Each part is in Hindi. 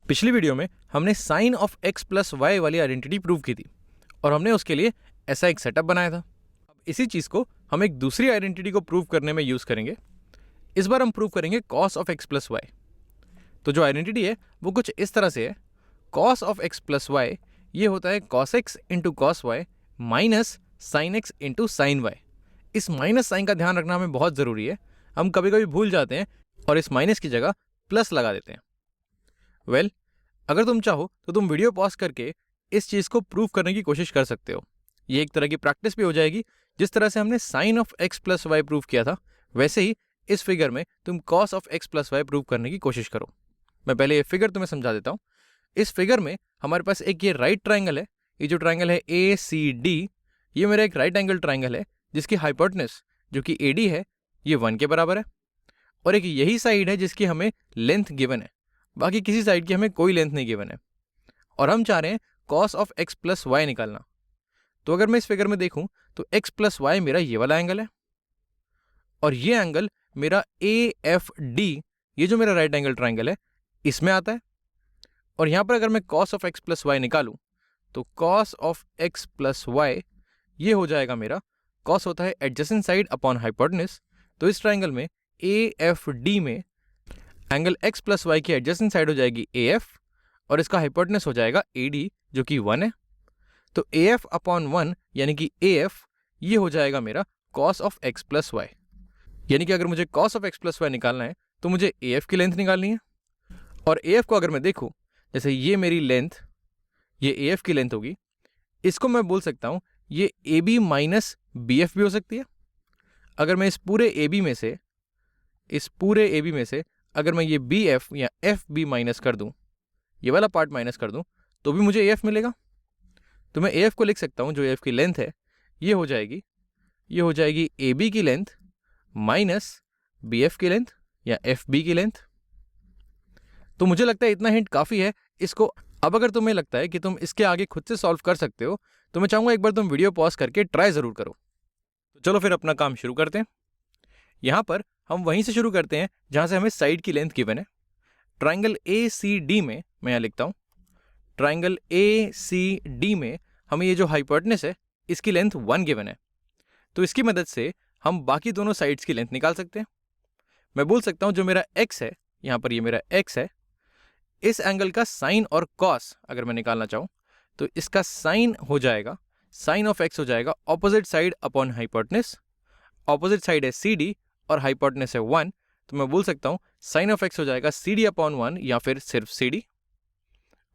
पिछली वीडियो में हमने sine of x plus y वाली आइडेंटिटी प्रूव की थी और हमने उसके लिए ऐसा एक सेटअप बनाया था। अब इसी चीज़ को हम एक दूसरी आइडेंटिटी को प्रूव करने में यूज़ करेंगे। इस बार हम प्रूव करेंगे cos of x plus y. तो जो आइडेंटिटी है वो कुछ इस तरह से है, cos of x plus y ये होता है cos x into cos y minus sine x into sine y. इस माइनस साइन का ध्यान रखना हमें बहुत ज़रूरी है, हम कभी कभी भूल जाते हैं और इस माइनस की जगह प्लस लगा देते हैं। वेल, अगर तुम चाहो तो तुम वीडियो पॉज करके इस चीज़ को प्रूव करने की कोशिश कर सकते हो। ये एक तरह की प्रैक्टिस भी हो जाएगी। जिस तरह से हमने sine of x plus y prove किया था, वैसे ही इस फिगर में तुम cos of x plus y prove करने की कोशिश करो। मैं पहले ये फिगर तुम्हें समझा देता हूँ। इस फिगर में हमारे पास एक ये राइट ट्राइंगल है। ये जो ट्राइंगल है ACD, ये मेरा एक राइट एंगल ट्राइंगल है जिसकी हाइपोटेन्यूज जो कि AD है ये 1 के बराबर है। और एक यही साइड है जिसकी हमें लेंथ गिवन है, बाकी किसी साइड की हमें कोई लेंथ नहीं गिवन है। और हम चाह रहे हैं cos of x plus y निकालना। तो अगर मैं इस फिगर में देखूं तो एक्स प्लस वाई मेरा ये वाला एंगल है और ये एंगल मेरा AFD, ये जो मेरा राइट एंगल ट्राइंगल है, इसमें आता है। और यहां पर अगर मैं cos of x plus y निकालूं तो cos of x plus y ये हो जाएगा मेरा, कॉस होता है एडजेसेंट साइड अपॉन हाइपोटेन्यूज। तो इस ट्राइंगल में AFD में एंगल x प्लस वाई की एडजेसेंट साइड हो जाएगी AF और इसका हाइपोटेन्यूज हो जाएगा AD जो कि 1 है। तो AF अपॉन 1 यानी कि AF ये हो जाएगा मेरा cos of x plus y. यानी कि अगर मुझे cos of x plus y निकालना है तो मुझे AF की लेंथ निकालनी है। और AF को अगर मैं देखूँ, जैसे ये मेरी लेंथ, ये AF की लेंथ होगी, इसको मैं बोल सकता हूँ ये AB माइनस BF भी हो सकती है। अगर मैं इस पूरे AB में से अगर मैं ये BF या FB माइनस कर दूं, ये वाला पार्ट माइनस कर दूं, तो भी मुझे AF मिलेगा। तो मैं AF को लिख सकता हूं, जो AF की लेंथ है ये हो जाएगी AB की लेंथ माइनस BF की लेंथ या FB की लेंथ। तो मुझे लगता है इतना हिंट काफ़ी है इसको। अब अगर तुम्हें लगता है कि तुम इसके आगे खुद से सॉल्व कर सकते हो तो मैं चाहूँगा एक बार तुम वीडियो पॉज करके ट्राई ज़रूर करो। तो चलो फिर अपना काम शुरू करते हैं। यहाँ पर हम वहीं से शुरू करते हैं जहाँ से हमें साइड की लेंथ गिवन है। ट्राइंगल ACD में मैं यहाँ लिखता हूँ, ट्राइंगल ACD में हमें ये जो हाइपोटेन्यूज है इसकी लेंथ 1 गिवन है। तो इसकी मदद से हम बाकी दोनों साइड्स की लेंथ निकाल सकते हैं। मैं बोल सकता हूँ जो मेरा x है, यहाँ पर ये मेरा x है, इस एंगल का साइन और कॉस अगर मैं निकालना चाहूँ तो इसका साइन हो जाएगा, साइन ऑफ x हो जाएगा opposite side upon hypotenuse. Opposite side है CD और हाइपोटेन्यूज है 1, तो मैं बोल सकता हूँ साइन ऑफ x हो जाएगा CD अपॉन 1 या फिर सिर्फ CD।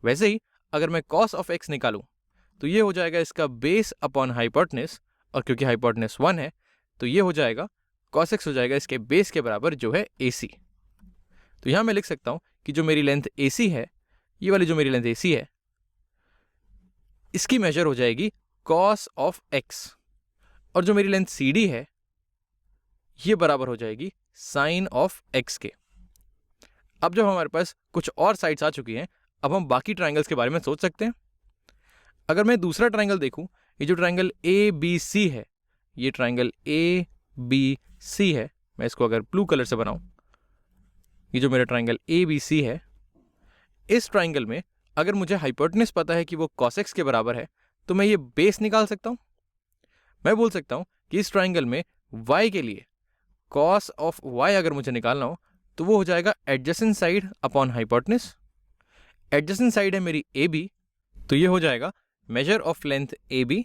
वैसे ही अगर मैं कॉस ऑफ x निकालूं तो ये हो जाएगा इसका बेस अपॉन हाइपोटेन्यूज, और क्योंकि हाइपोटेन्यूज 1 है तो ये हो जाएगा कॉस x हो जाएगा इसके बेस के बराबर जो है AC। तो यहाँ मैं लिख सकता हूँ कि जो मेरी लेंथ AC है, ये वाली जो मेरी लेंथ AC है, इसकी मेजर हो जाएगी कॉस ऑफ x, और जो मेरी लेंथ CD है ये बराबर हो जाएगी साइन ऑफ x के। अब जब हमारे पास कुछ और साइड्स आ चुकी हैं, अब हम बाकी ट्राइंगल्स के बारे में सोच सकते हैं। अगर मैं दूसरा ट्राइंगल देखूं, ये जो ट्राइंगल ABC है, ये ट्राइंगल ABC है, मैं इसको अगर ब्लू कलर से बनाऊं, ये जो मेरा ट्राइंगल ABC है, इस ट्राइंगल में अगर मुझे हाइपोटेन्यूज पता है कि वो cos x के बराबर है तो मैं ये बेस निकाल सकता हूं। मैं बोल सकता हूं कि इस ट्राइंगल में y के लिए cos ऑफ y अगर मुझे निकालना हो तो वो हो जाएगा adjacent side upon hypotenuse. Adjacent side है मेरी AB, तो ये हो जाएगा मेजर ऑफ लेंथ AB,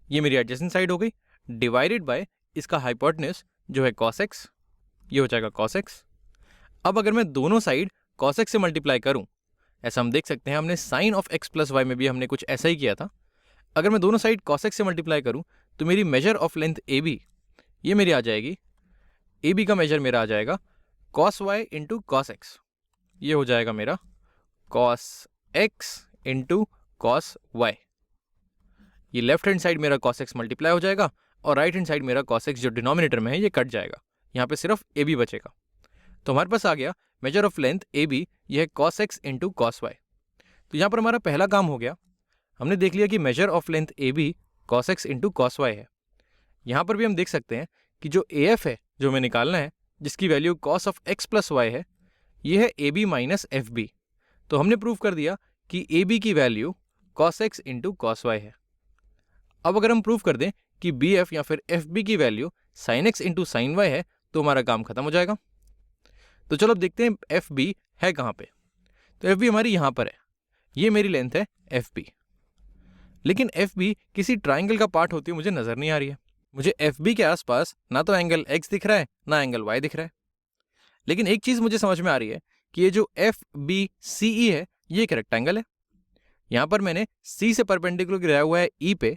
ये मेरी एडजेसेंट साइड हो गई, डिवाइडेड बाय इसका हाइपोटेन्यूज जो है cos x, ये हो जाएगा cos x। अब अगर मैं दोनों साइड cos x से मल्टीप्लाई करूं, ऐसा हम देख सकते हैं, हमने sine of x plus y में भी हमने कुछ ऐसा ही किया था। अगर मैं दोनों साइड cos x से मल्टीप्लाई करूं तो मेरी मेजर ऑफ लेंथ AB ये मेरी आ जाएगी, AB का मेजर मेरा आ जाएगा cos y into cos x, ये हो जाएगा मेरा cos x into cos y। ये लेफ्ट हैंड साइड मेरा cos x मल्टीप्लाई हो जाएगा और राइट हैंड साइड मेरा cos x जो डिनोमिनेटर में है ये कट जाएगा, यहाँ पे सिर्फ AB बचेगा। तो हमारे पास आ गया मेजर ऑफ लेंथ AB, यह है cos x into cos y। तो यहाँ पर हमारा पहला काम हो गया, हमने देख लिया कि measure of length AB cos x into cos y है। यहाँ पर भी हम देख सकते हैं कि जो AF है जो हमें निकालना है, जिसकी value cos of x plus y है, ये है AB माइनस FB। तो हमने प्रूव कर दिया कि ए बी की value cos x into cos y है। अब अगर हम प्रूव कर दें कि बी एफ या फिर एफ बी की value sin x into sine y है तो हमारा काम खत्म हो जाएगा। तो चलो अब देखते हैं एफ बी है कहाँ पे। तो एफ बी हमारी यहाँ पर है, ये मेरी लेंथ है एफ बी। लेकिन एफ बी किसी ट्राइंगल का पार्ट होती हुई मुझे नज़र नहीं आ रही है। मुझे एफ बी के आसपास ना तो एंगल एक्स दिख रहा है ना एंगल वाई दिख रहा है। लेकिन एक चीज़ मुझे समझ में आ रही है कि ये जो एफ बी सी ई है ये एक रेक्टेंगल है। यहाँ पर मैंने सी से परपेंडिकुलर गिराया हुआ है ई पे,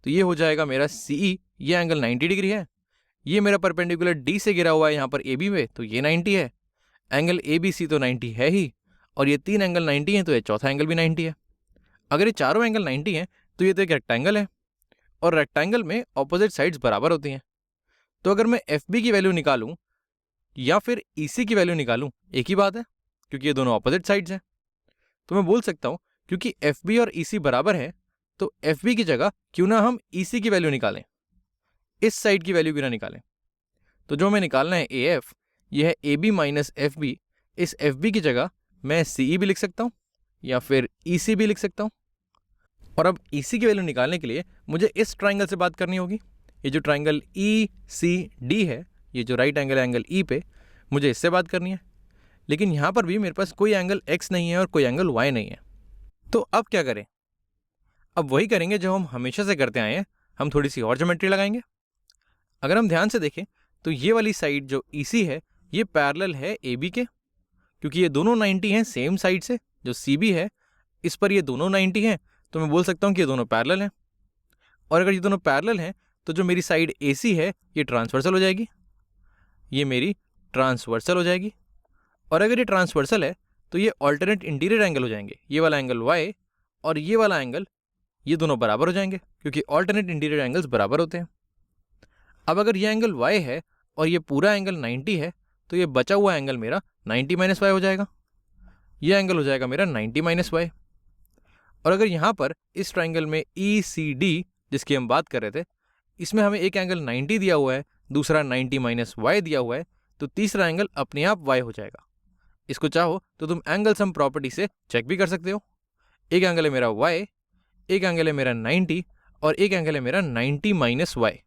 तो ये हो जाएगा मेरा सी ई, ये एंगल 90 डिग्री है। ये मेरा परपेंडिकुलर डी से गिरा हुआ है यहाँ पर ए बी में, तो ये 90 है। एंगल ए बी सी तो 90 है ही, और ये 3 एंगल 90 हैं तो ये चौथा एंगल भी 90 है। अगर ये चारों एंगल 90 हैं तो ये तो एक रेक्टेंगल है, और रेक्टेंगल में ऑपोजिट साइड्स बराबर होती हैं। तो अगर मैं एफ बी की वैल्यू निकालूं या फिर ई सी की वैल्यू निकालूं, एक ही बात है, क्योंकि ये दोनों ऑपोजिट साइड्स हैं। तो मैं बोल सकता हूं क्योंकि एफ बी और ई सी बराबर है तो एफ बी की जगह क्यों ना हम ई सी की वैल्यू निकालें, इस साइड की वैल्यू क्यों ना निकालें। तो जो हमें निकालना है ए एफ, यह है A B minus F B. इस एफ बी की जगह मैं सी ई भी लिख सकता हूँ या फिर ई सी भी लिख सकता हूँ। और अब ई सी की वैल्यू निकालने के लिए मुझे इस ट्राइंगल से बात करनी होगी। ये जो ट्राइंगल ई सी डी है, ये जो राइट एंगल है एंगल ई पे, मुझे इससे बात करनी है। लेकिन यहाँ पर भी मेरे पास कोई एंगल एक्स नहीं है और कोई एंगल वाई नहीं है। तो अब क्या करें? अब वही करेंगे जो हम हमेशा से करते आए हैं, हम थोड़ी सी और ज्योमेट्री लगाएंगे। अगर हम ध्यान से देखें तो ये वाली साइड जो ई सी है ये पैरेलल है ए बी के, क्योंकि ये दोनों 90 हैं सेम साइड से। जो सी बी है इस पर ये दोनों 90 हैं, तो मैं बोल सकता हूँ कि ये दोनों पैरेलल हैं। और अगर ये दोनों पैरेलल हैं तो जो मेरी साइड ए सी है ये ट्रांसवर्सल हो जाएगी, ये मेरी ट्रांसवर्सल हो जाएगी। और अगर ये ट्रांसवर्सल है तो ये ऑल्टरनेट इंटीरियर एंगल हो जाएंगे। ये वाला एंगल वाई और ये वाला एंगल, ये दोनों बराबर हो जाएंगे, क्योंकि ऑल्टरनेट इंटीरियर एंगल्स बराबर होते हैं। अब अगर ये एंगल वाई है और ये पूरा एंगल 90 है तो ये बचा हुआ एंगल मेरा 90 माइनस वाई हो जाएगा। ये एंगल हो जाएगा मेरा 90 माइनस वाई। और अगर यहाँ पर इस ट्राइंगल में ई सी डी जिसकी हम बात कर रहे थे, इसमें हमें एक एंगल 90 दिया हुआ है, दूसरा 90 माइनस वाई दिया हुआ है, तो तीसरा एंगल अपने आप वाई हो जाएगा। इसको चाहो तो तुम एंगल सम प्रॉपर्टी से चेक भी कर सकते हो। एक एंगल है मेरा वाई, एक एंगल है मेरा 90 और एक एंगल है मेरा 90 माइनस वाई।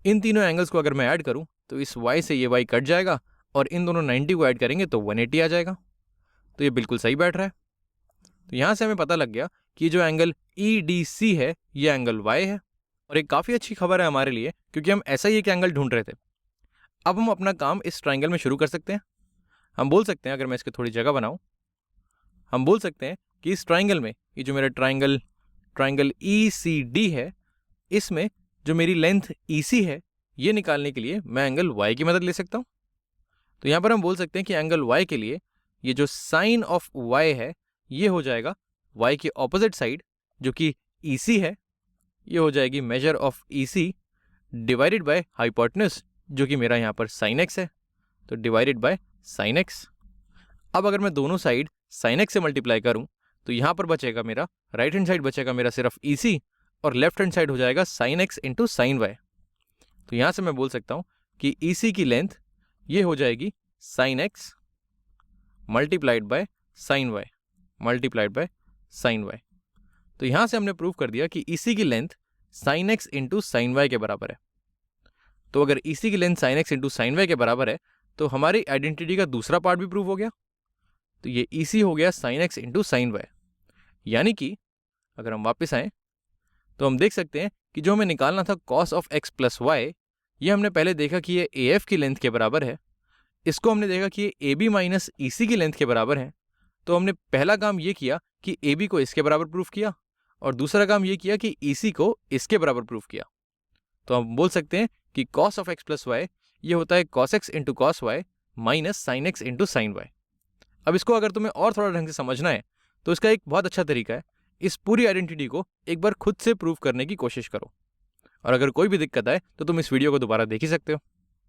इन तीनों एंगल्स को अगर मैं ऐड करूं तो इस y से ये y कट जाएगा और इन दोनों 90 को ऐड करेंगे तो 180 आ जाएगा। तो ये बिल्कुल सही बैठ रहा है। तो यहाँ से हमें पता लग गया कि जो एंगल ई डी सी है ये एंगल y है। और एक काफ़ी अच्छी खबर है हमारे लिए, क्योंकि हम ऐसा ही एक एंगल ढूंढ रहे थे। अब हम अपना काम इस ट्राइंगल में शुरू कर सकते हैं। हम बोल सकते हैं, अगर मैं इसकी थोड़ी जगह बनाऊँ, हम बोल सकते हैं कि इस ट्राइंगल में ये जो मेरा ट्राइंगल ई सी डी है, इसमें जो मेरी लेंथ ई सी है ये निकालने के लिए मैं एंगल y की मदद ले सकता हूँ। तो यहाँ पर हम बोल सकते हैं कि एंगल y के लिए ये जो साइन ऑफ y है ये हो जाएगा y की ऑपोजिट साइड जो कि ई सी है, ये हो जाएगी measure of E C divided by hypotenuse जो कि मेरा यहाँ पर साइन x है, तो डिवाइडेड बाय साइन x। अब अगर मैं दोनों साइड साइन x से मल्टीप्लाई करूँ तो यहाँ पर बचेगा मेरा राइट हैंड साइड बचेगा मेरा सिर्फ ई सी, और लेफ्ट हैंड साइड हो जाएगा sine x into sine y. तो यहाँ से मैं बोल सकता हूँ कि ई सी की लेंथ ये हो जाएगी sine x multiplied by sine y multiplied by sine y. तो यहाँ से हमने प्रूव कर दिया कि ई सी की length sine x into sine y के बराबर है। तो अगर ई सी की length sine x into sine y के बराबर है तो हमारी आइडेंटिटी का दूसरा पार्ट भी प्रूव हो गया। तो ये ई सी हो गया sine x into sine y. यानी कि अगर हम वापस आएँ तो हम देख सकते हैं कि जो हमें निकालना था cos of x plus y, ये हमने पहले देखा कि ये ए एफ की लेंथ के बराबर है। इसको हमने देखा कि ये ए बी माइनस ई सी की लेंथ के बराबर है। तो हमने पहला काम ये किया कि ए बी को इसके बराबर प्रूफ किया, और दूसरा काम ये किया कि ई सी को इसके बराबर प्रूफ किया। तो हम बोल सकते हैं कि cos of x plus y ये होता है cos x into cos y minus sine x into sine y. अब इसको अगर तुम्हें और थोड़ा ढंग से समझना है तो इसका एक बहुत अच्छा तरीका है, इस पूरी आइडेंटिटी को एक बार खुद से प्रूव करने की कोशिश करो। और अगर कोई भी दिक्कत आए तो तुम इस वीडियो को दोबारा देख ही सकते हो।